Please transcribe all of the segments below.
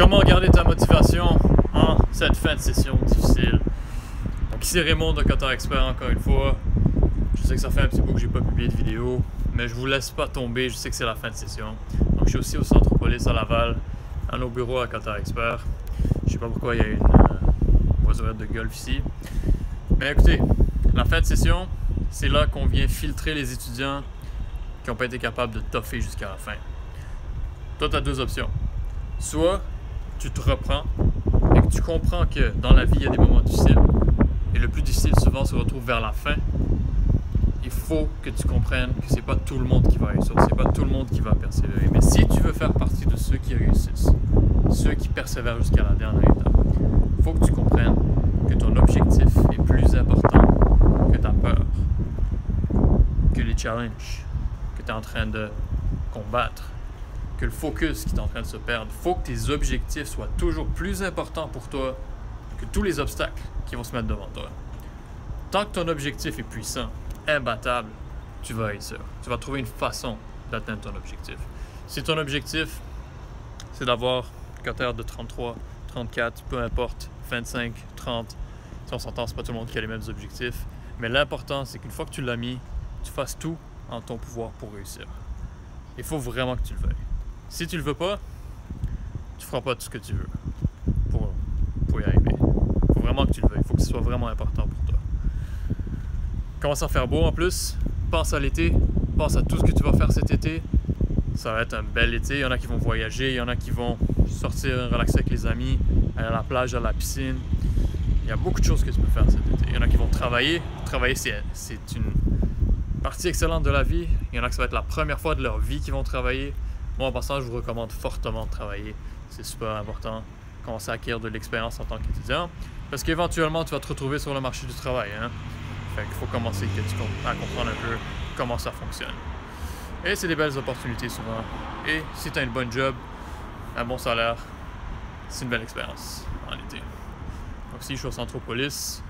Comment garder ta motivation en cette fin de session difficile? Donc ici Raymond de Cutter Expert encore une fois. Je sais que ça fait un petit bout que j'ai pas publié de vidéo, mais je vous laisse pas tomber, je sais que c'est la fin de session. Donc je suis aussi au Centropolis à Laval, à nos bureaux à Cutter Expert. Je sais pas pourquoi il y a une voiturette de golf ici. Mais écoutez, la fin de session, c'est là qu'on vient filtrer les étudiants qui n'ont pas été capables de toffer jusqu'à la fin. Toi, tu as deux options. Soit tu te reprends et que tu comprends que dans la vie, il y a des moments difficiles. Et le plus difficile, souvent, se retrouve vers la fin. Il faut que tu comprennes que c'est pas tout le monde qui va réussir, c'est pas tout le monde qui va persévérer. Mais si tu veux faire partie de ceux qui réussissent, ceux qui persévèrent jusqu'à la dernière étape, il faut que tu comprennes que ton objectif est plus important que ta peur, que les challenges que tu es en train de combattre, que le focus qui est en train de se perdre. Il faut que tes objectifs soient toujours plus importants pour toi que tous les obstacles qui vont se mettre devant toi. Tant que ton objectif est puissant, imbattable, tu vas réussir. Tu vas trouver une façon d'atteindre ton objectif. Si ton objectif, c'est d'avoir un cutter de 33, 34, peu importe, 25, 30, si on s'entend, c'est pas tout le monde qui a les mêmes objectifs, mais l'important, c'est qu'une fois que tu l'as mis, tu fasses tout en ton pouvoir pour réussir. Il faut vraiment que tu le veuilles. Si tu le veux pas, tu feras pas tout ce que tu veux pour y arriver. Il faut vraiment que tu le veuilles. Il faut que ce soit vraiment important pour toi. Commence à faire beau en plus. Pense à l'été. Pense à tout ce que tu vas faire cet été. Ça va être un bel été. Il y en a qui vont voyager. Il y en a qui vont sortir, relaxer avec les amis, aller à la plage, à la piscine. Il y a beaucoup de choses que tu peux faire cet été. Il y en a qui vont travailler. Travailler, c'est une partie excellente de la vie. Il y en a que ça va être la première fois de leur vie qu'ils vont travailler. Moi, en passant, je vous recommande fortement de travailler. C'est super important. Commencer à acquérir de l'expérience en tant qu'étudiant. Parce qu'éventuellement, tu vas te retrouver sur le marché du travail. Hein? Fait qu'il faut commencer à comprendre un peu comment ça fonctionne. Et c'est des belles opportunités souvent. Et si tu as une bonne job, un bon salaire, c'est une belle expérience en été. Donc ici, je suis au Centropolis.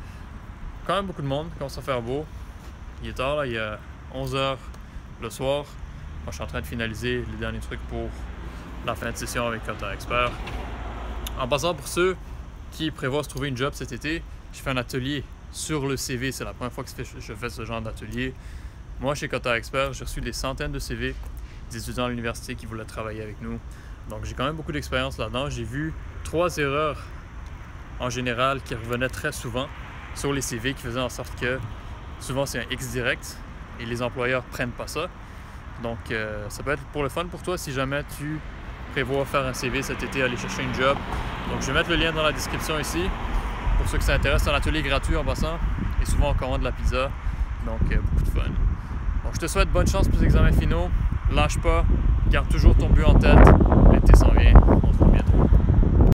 Quand même beaucoup de monde, commence à faire beau. Il est tard, là, il y a 11h le soir. Moi, je suis en train de finaliser les derniers trucs pour la fin de session avec Cutter Expert. En passant, pour ceux qui prévoient se trouver une job cet été, je fais un atelier sur le CV. C'est la première fois que je fais ce genre d'atelier. Moi, chez Cutter Expert, j'ai reçu des centaines de CV d'étudiants à l'université qui voulaient travailler avec nous. Donc, j'ai quand même beaucoup d'expérience là-dedans. J'ai vu 3 erreurs en général qui revenaient très souvent sur les CV qui faisaient en sorte que souvent c'est un X direct et les employeurs prennent pas ça. Donc, ça peut être pour le fun pour toi si jamais tu prévois faire un CV cet été, aller chercher une job. Donc, je vais mettre le lien dans la description ici. Pour ceux qui s'intéressent, c'est un atelier gratuit en passant. Et souvent, on commande de la pizza. Donc, beaucoup de fun. Donc, je te souhaite bonne chance pour les examens finaux. Lâche pas. Garde toujours ton but en tête. L'été s'en vient.